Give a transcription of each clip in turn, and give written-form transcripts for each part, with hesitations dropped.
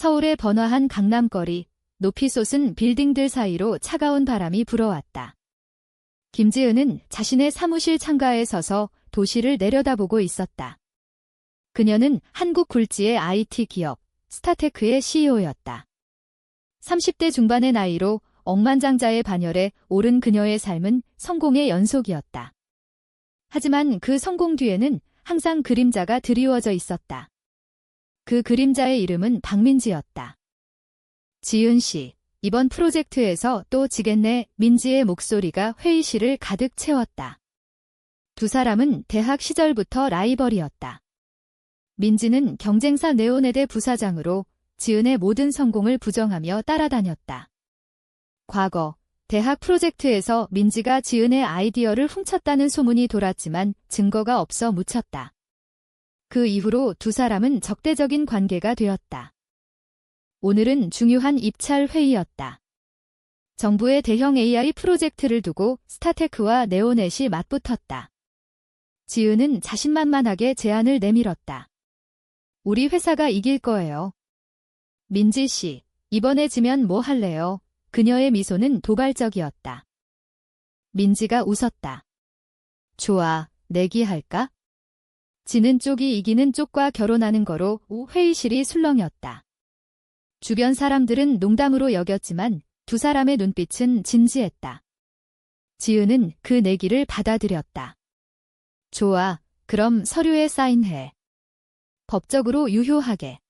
서울의 번화한 강남거리, 높이 솟은 빌딩들 사이로 차가운 바람이 불어왔다. 김지은은 자신의 사무실 창가에 서서 도시를 내려다보고 있었다. 그녀는 한국 굴지의 IT 기업 스타테크의 CEO였다. 30대 중반의 나이로 억만장자의 반열에 오른 그녀의 삶은 성공의 연속이었다. 하지만 그 성공 뒤에는 항상 그림자가 드리워져 있었다. 그 그림자의 이름은 박민지였다. 지은 씨, 이번 프로젝트에서 또 지겠네. 민지의 목소리가 회의실을 가득 채웠다. 두 사람은 대학 시절부터 라이벌이었다. 민지는 경쟁사 네오네대 부사장으로 지은의 모든 성공을 부정하며 따라다녔다. 과거, 대학 프로젝트에서 민지가 지은의 아이디어를 훔쳤다는 소문이 돌았지만 증거가 없어 묻혔다. 그 이후로 두 사람은 적대적인 관계가 되었다. 오늘은 중요한 입찰 회의였다. 정부의 대형 AI 프로젝트를 두고 스타테크와 네오넷이 맞붙었다. 지은은 자신만만하게 제안을 내밀었다. 우리 회사가 이길 거예요. 민지 씨, 이번에 지면 뭐 할래요? 그녀의 미소는 도발적이었다. 민지가 웃었다. 좋아, 내기할까? 지는 쪽이 이기는 쪽과 결혼하는 거로 회의실이 술렁였다. 주변 사람들은 농담으로 여겼지만 두 사람의 눈빛은 진지했다. 지은은 그 내기를 받아들였다. 좋아, 그럼 서류에 사인해. 법적으로 유효하게.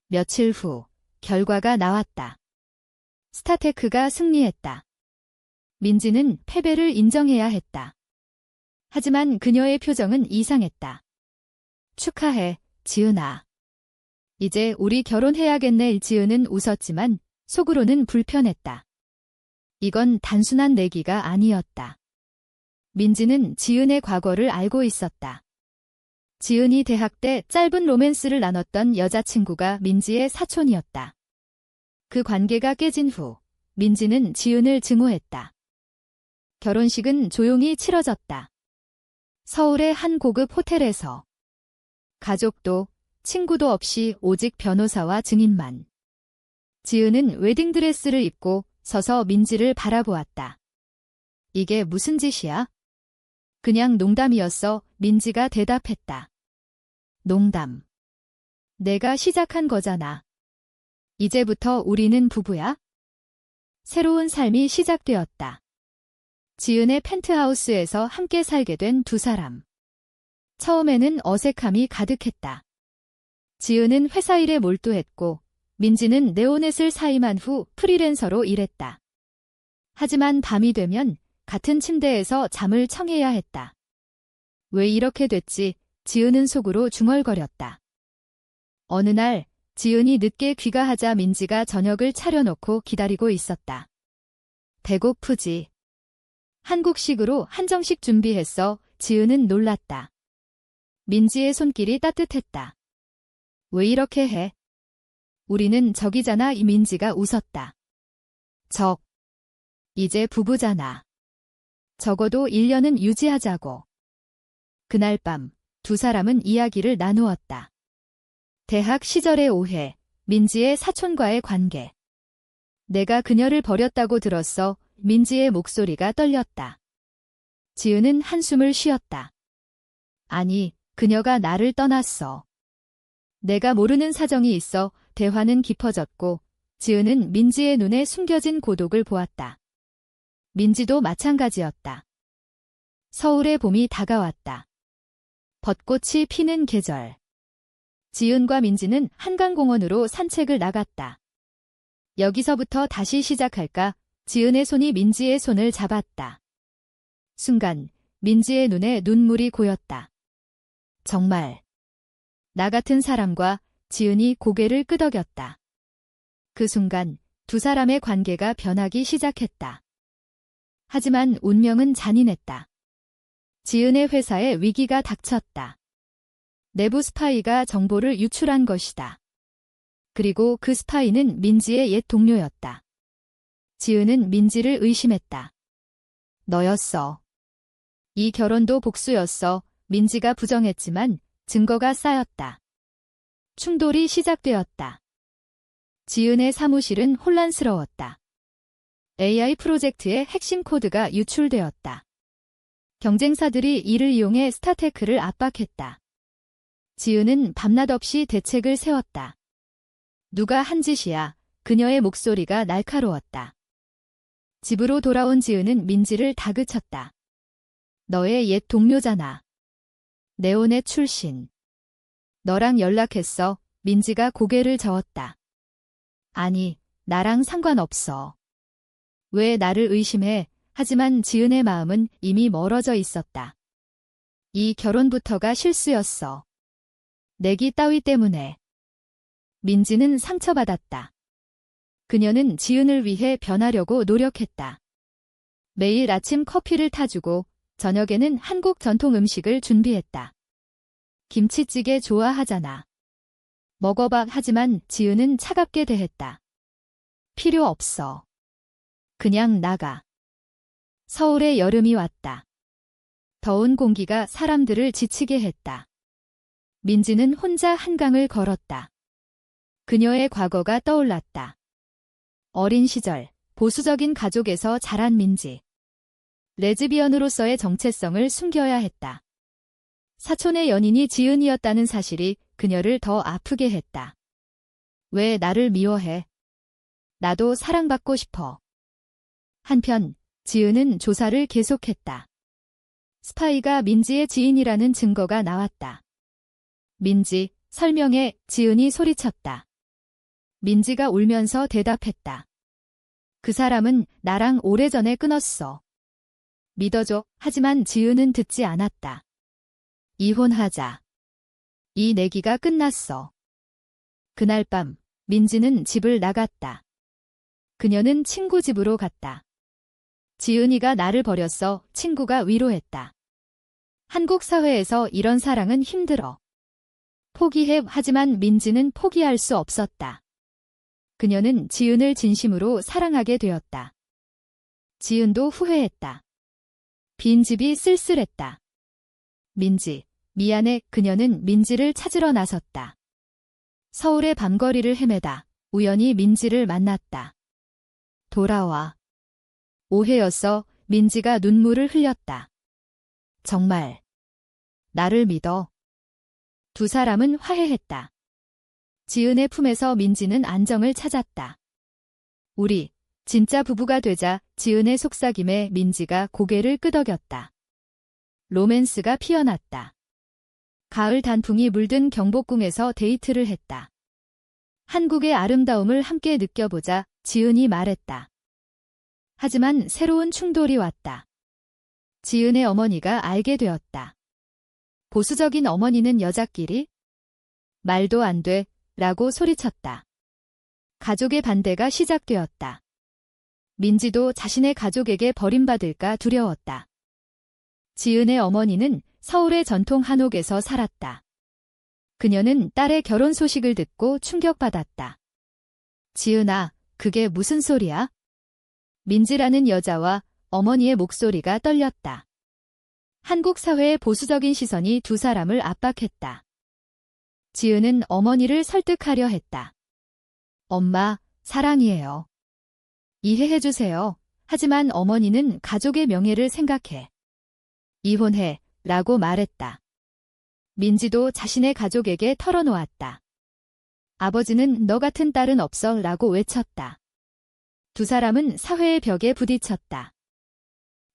며칠 후, 결과가 나왔다. 스타테크가 승리했다. 민지는 패배를 인정해야 했다. 하지만 그녀의 표정은 이상했다. 축하해, 지은아. 이제 우리 결혼해야겠네. 지은은 웃었지만 속으로는 불편했다. 이건 단순한 내기가 아니었다. 민지는 지은의 과거를 알고 있었다. 지은이 대학 때 짧은 로맨스를 나눴던 여자친구가 민지의 사촌이었다. 그 관계가 깨진 후 민지는 지은을 증오했다. 결혼식은 조용히 치러졌다. 서울의 한 고급 호텔에서. 가족도 친구도 없이 오직 변호사와 증인만. 지은은 웨딩드레스를 입고 서서 민지를 바라보았다. 이게 무슨 짓이야? 그냥 농담이었어. 민지가 대답했다. 농담. 내가 시작한 거잖아. 이제부터 우리는 부부야? 새로운 삶이 시작되었다. 지은의 펜트하우스에서 함께 살게 된 두 사람. 처음에는 어색함이 가득했다. 지은은 회사 일에 몰두했고 민지는 네오넷을 사임한 후 프리랜서로 일했다. 하지만 밤이 되면 같은 침대에서 잠을 청해야 했다. 왜 이렇게 됐지? 지은은 속으로 중얼거렸다. 어느 날 지은이 늦게 귀가하자 민지가 저녁을 차려놓고 기다리고 있었다. 배고프지? 한국식으로 한정식 준비했어. 지은은 놀랐다. 민지의 손길이 따뜻했다. 왜 이렇게 해? 우리는 적이잖아. 민지가 웃었다. 적. 이제 부부잖아. 적어도 1년은 유지하자고. 그날 밤 두 사람은 이야기를 나누었다. 대학 시절의 오해, 민지의 사촌과의 관계. 내가 그녀를 버렸다고 들었어. 민지의 목소리가 떨렸다. 지은은 한숨을 쉬었다. 아니, 그녀가 나를 떠났어. 내가 모르는 사정이 있어. 대화는 깊어졌고 지은은 민지의 눈에 숨겨진 고독을 보았다. 민지도 마찬가지였다. 서울의 봄이 다가왔다. 벚꽃이 피는 계절. 지은과 민지는 한강공원으로 산책을 나갔다. 여기서부터 다시 시작할까? 지은의 손이 민지의 손을 잡았다. 순간 민지의 눈에 눈물이 고였다. 정말. 나 같은 사람과 지은이 고개를 끄덕였다. 그 순간 두 사람의 관계가 변하기 시작했다. 하지만 운명은 잔인했다. 지은의 회사에 위기가 닥쳤다. 내부 스파이가 정보를 유출한 것이다. 그리고 그 스파이는 민지의 옛 동료였다. 지은은 민지를 의심했다. 너였어. 이 결혼도 복수였어. 민지가 부정했지만 증거가 쌓였다. 충돌이 시작되었다. 지은의 사무실은 혼란스러웠다. AI 프로젝트의 핵심 코드가 유출되었다. 경쟁사들이 이를 이용해 스타테크를 압박했다. 지은은 밤낮 없이 대책을 세웠다. 누가 한 짓이야. 그녀의 목소리가 날카로웠다. 집으로 돌아온 지은은 민지를 다그쳤다. 너의 옛 동료잖아. 네온의 출신. 너랑 연락했어. 민지가 고개를 저었다. 아니, 나랑 상관없어. 왜 나를 의심해? 하지만 지은의 마음은 이미 멀어져 있었다. 이 결혼부터가 실수였어. 내기 따위 때문에. 민지는 상처받았다. 그녀는 지은을 위해 변하려고 노력했다. 매일 아침 커피를 타주고 저녁에는 한국 전통 음식을 준비했다. 김치찌개 좋아하잖아. 먹어봐. 하지만 지은은 차갑게 대했다. 필요 없어. 그냥 나가. 서울의 여름이 왔다. 더운 공기가 사람들을 지치게 했다. 민지는 혼자 한강을 걸었다. 그녀의 과거가 떠올랐다. 어린 시절, 보수적인 가족에서 자란 민지. 레즈비언으로서의 정체성을 숨겨야 했다. 사촌의 연인이 지은이었다는 사실이 그녀를 더 아프게 했다. 왜 나를 미워해? 나도 사랑받고 싶어. 한편, 지은은 조사를 계속했다. 스파이가 민지의 지인이라는 증거가 나왔다. 민지, 설명해. 지은이 소리쳤다. 민지가 울면서 대답했다. 그 사람은 나랑 오래전에 끊었어. 믿어줘. 하지만 지은은 듣지 않았다. 이혼하자. 이 내기가 끝났어. 그날 밤, 민지는 집을 나갔다. 그녀는 친구 집으로 갔다. 지은이가 나를 버렸어. 친구가 위로했다. 한국 사회에서 이런 사랑은 힘들어. 포기해. 하지만 민지는 포기할 수 없었다. 그녀는 지은을 진심으로 사랑하게 되었다. 지은도 후회했다. 빈집이 쓸쓸했다. 민지, 미안해. 그녀는 민지를 찾으러 나섰다. 서울의 밤거리를 헤매다 우연히 민지를 만났다. 돌아와. 오해였어. 민지가 눈물을 흘렸다. 정말. 나를 믿어. 두 사람은 화해했다. 지은의 품에서 민지는 안정을 찾았다. 우리 진짜 부부가 되자. 지은의 속삭임에 민지가 고개를 끄덕였다. 로맨스가 피어났다. 가을 단풍이 물든 경복궁에서 데이트를 했다. 한국의 아름다움을 함께 느껴보자. 지은이 말했다. 하지만 새로운 충돌이 왔다. 지은의 어머니가 알게 되었다. 보수적인 어머니는 여자끼리? 말도 안 돼. 라고 소리쳤다. 가족의 반대가 시작되었다. 민지도 자신의 가족에게 버림받을까 두려웠다. 지은의 어머니는 서울의 전통 한옥에서 살았다. 그녀는 딸의 결혼 소식을 듣고 충격받았다. 지은아, 그게 무슨 소리야? 민지라는 여자와 어머니의 목소리가 떨렸다. 한국 사회의 보수적인 시선이 두 사람을 압박했다. 지은은 어머니를 설득하려 했다. 엄마, 사랑이에요. 이해해주세요. 하지만 어머니는 가족의 명예를 생각해. 이혼해. 라고 말했다. 민지도 자신의 가족에게 털어놓았다. 아버지는 너 같은 딸은 없어. 라고 외쳤다. 두 사람은 사회의 벽에 부딪혔다.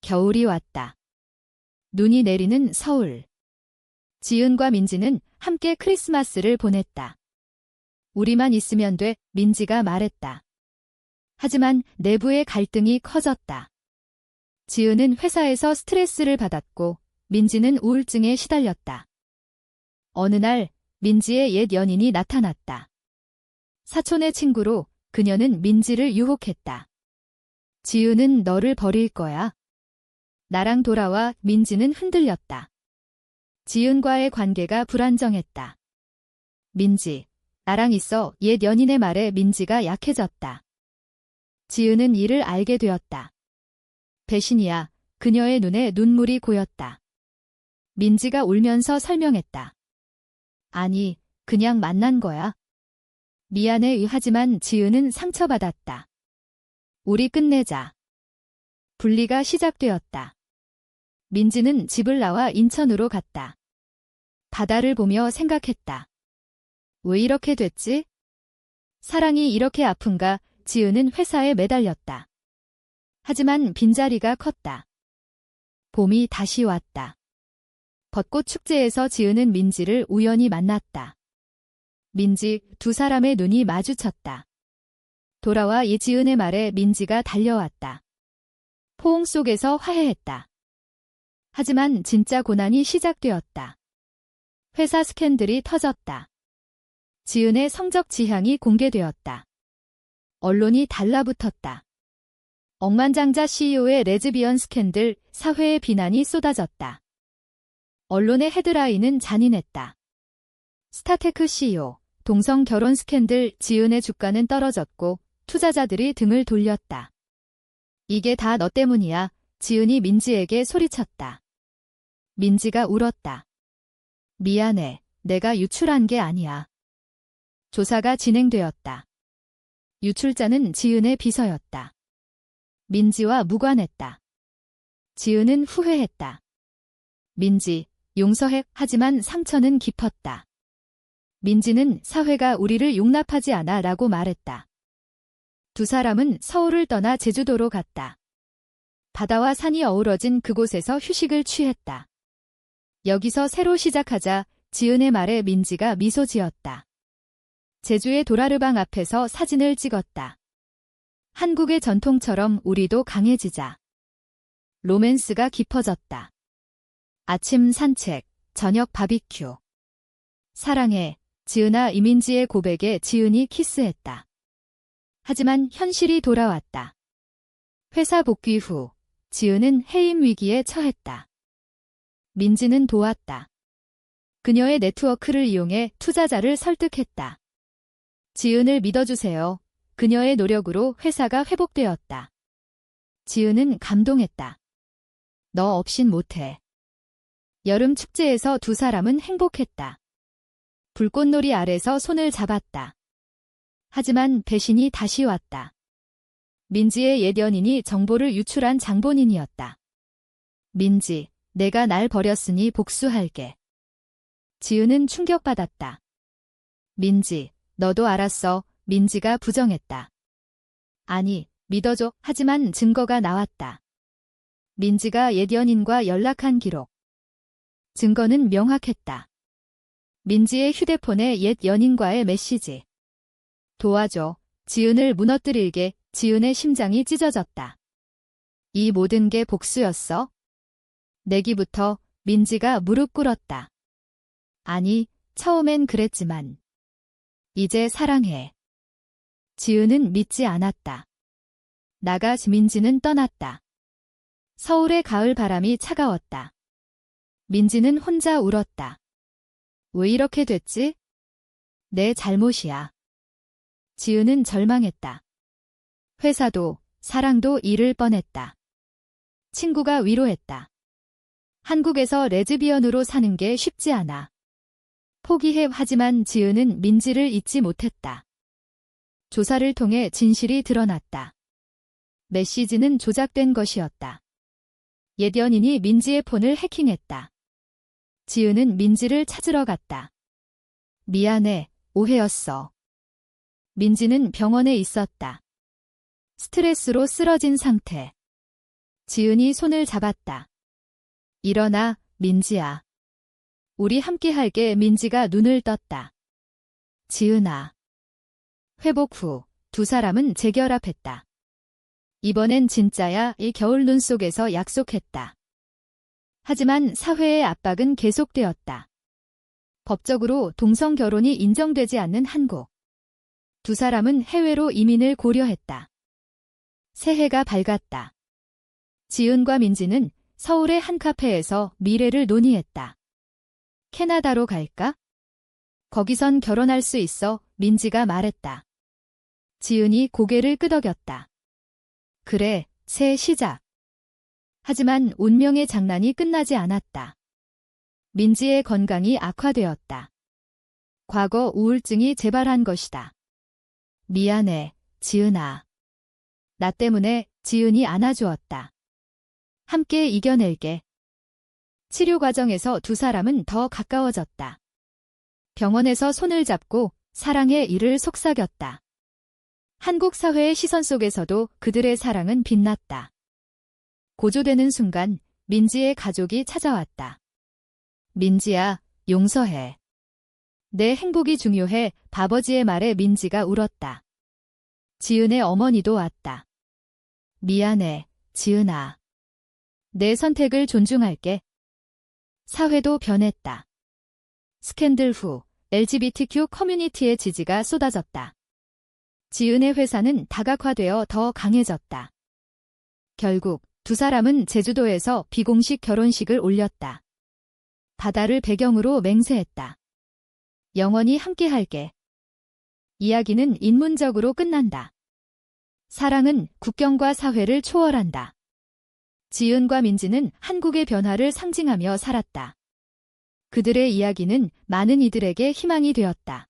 겨울이 왔다. 눈이 내리는 서울. 지은과 민지는 함께 크리스마스를 보냈다. 우리만 있으면 돼. 민지가 말했다. 하지만 내부의 갈등이 커졌다. 지은은 회사에서 스트레스를 받았고 민지는 우울증에 시달렸다. 어느 날 민지의 옛 연인이 나타났다. 사촌의 친구로 그녀는 민지를 유혹했다. 지은은 너를 버릴 거야. 나랑 돌아와. 민지는 흔들렸다. 지은과의 관계가 불안정했다. 민지, 나랑 있어. 옛 연인의 말에 민지가 약해졌다. 지은은 이를 알게 되었다. 배신이야. 그녀의 눈에 눈물이 고였다. 민지가 울면서 설명했다. 아니, 그냥 만난 거야. 미안해 하지만 지은은 상처받았다. 우리 끝내자. 분리가 시작되었다. 민지는 집을 나와 인천으로 갔다. 바다를 보며 생각했다. 왜 이렇게 됐지? 사랑이 이렇게 아픈가? 지은은 회사에 매달렸다. 하지만 빈자리가 컸다. 봄이 다시 왔다. 벚꽃 축제에서 지은은 민지를 우연히 만났다. 민지, 두 사람의 눈이 마주쳤다. 돌아와 지은의 말에 민지가 달려왔다. 포옹 속에서 화해했다. 하지만 진짜 고난이 시작되었다. 회사 스캔들이 터졌다. 지은의 성적 지향이 공개되었다. 언론이 달라붙었다. 억만장자 CEO의 레즈비언 스캔들, 사회의 비난이 쏟아졌다. 언론의 헤드라인은 잔인했다. 스타테크 CEO, 동성 결혼 스캔들, 지은의 주가는 떨어졌고 투자자들이 등을 돌렸다. 이게 다 너 때문이야. 지은이 민지에게 소리쳤다. 민지가 울었다. 미안해. 내가 유출한 게 아니야. 조사가 진행되었다. 유출자는 지은의 비서였다. 민지와 무관했다. 지은은 후회했다. 민지, 용서해. 하지만 상처는 깊었다. 민지는 사회가 우리를 용납하지 않아 라고 말했다. 두 사람은 서울을 떠나 제주도로 갔다. 바다와 산이 어우러진 그곳에서 휴식을 취했다. 여기서 새로 시작하자. 지은의 말에 민지가 미소 지었다. 제주의 도라르방 앞에서 사진을 찍었다. 한국의 전통처럼 우리도 강해지자. 로맨스가 깊어졌다. 아침 산책, 저녁 바비큐. 사랑해, 지은아. 이민지의 고백에 지은이 키스했다. 하지만 현실이 돌아왔다. 회사 복귀 후 지은은 해임 위기에 처했다. 민지는 도왔다. 그녀의 네트워크를 이용해 투자자를 설득했다. 지은을 믿어주세요. 그녀의 노력으로 회사가 회복되었다. 지은은 감동했다. 너 없인 못해. 여름 축제에서 두 사람은 행복했다. 불꽃놀이 아래서 손을 잡았다. 하지만 배신이 다시 왔다. 민지의 옛 연인이 정보를 유출한 장본인이었다. 민지, 내가 날 버렸으니 복수할게. 지은은 충격받았다. 민지, 너도 알았어. 민지가 부정했다. 아니, 믿어줘. 하지만 증거가 나왔다. 민지가 옛 연인과 연락한 기록. 증거는 명확했다. 민지의 휴대폰에 옛 연인과의 메시지. 도와줘. 지은을 무너뜨리게. 지은의 심장이 찢어졌다. 이 모든 게 복수였어? 내기부터 민지가 무릎 꿇었다. 아니, 처음엔 그랬지만. 이제 사랑해. 지은은 믿지 않았다. 나가. 민지는 떠났다. 서울의 가을 바람이 차가웠다. 민지는 혼자 울었다. 왜 이렇게 됐지? 내 잘못이야. 지은은 절망했다. 회사도, 사랑도 잃을 뻔했다. 친구가 위로했다. 한국에서 레즈비언으로 사는 게 쉽지 않아. 포기해. 하지만 지은은 민지를 잊지 못했다. 조사를 통해 진실이 드러났다. 메시지는 조작된 것이었다. 옛 연인이 민지의 폰을 해킹했다. 지은은 민지를 찾으러 갔다. 미안해, 오해였어. 민지는 병원에 있었다. 스트레스로 쓰러진 상태. 지은이 손을 잡았다. 일어나, 민지야. 우리 함께 할게. 민지가 눈을 떴다. 지은아. 회복 후 두 사람은 재결합했다. 이번엔 진짜야. 이 겨울 눈 속에서 약속했다. 하지만 사회의 압박은 계속되었다. 법적으로 동성 결혼이 인정되지 않는 한국. 두 사람은 해외로 이민을 고려했다. 새해가 밝았다. 지은과 민지는 서울의 한 카페에서 미래를 논의했다. 캐나다로 갈까? 거기선 결혼할 수 있어. 민지가 말했다. 지은이 고개를 끄덕였다. 그래, 새 시작. 하지만 운명의 장난이 끝나지 않았다. 민지의 건강이 악화되었다. 과거 우울증이 재발한 것이다. 미안해, 지은아. 나 때문에 지은이 안아주었다. 함께 이겨낼게. 치료 과정에서 두 사람은 더 가까워졌다. 병원에서 손을 잡고 사랑의 일을 속삭였다. 한국 사회의 시선 속에서도 그들의 사랑은 빛났다. 고조되는 순간 민지의 가족이 찾아왔다. 민지야, 용서해. 내 행복이 중요해. 아버지의 말에 민지가 울었다. 지은의 어머니도 왔다. 미안해, 지은아. 내 선택을 존중할게. 사회도 변했다. 스캔들 후 LGBTQ 커뮤니티의 지지가 쏟아졌다. 지은의 회사는 다각화되어 더 강해졌다. 결국 두 사람은 제주도에서 비공식 결혼식을 올렸다. 바다를 배경으로 맹세했다. 영원히 함께할게. 이야기는 인문적으로 끝난다. 사랑은 국경과 사회를 초월한다. 지은과 민지는 한국의 변화를 상징하며 살았다. 그들의 이야기는 많은 이들에게 희망이 되었다.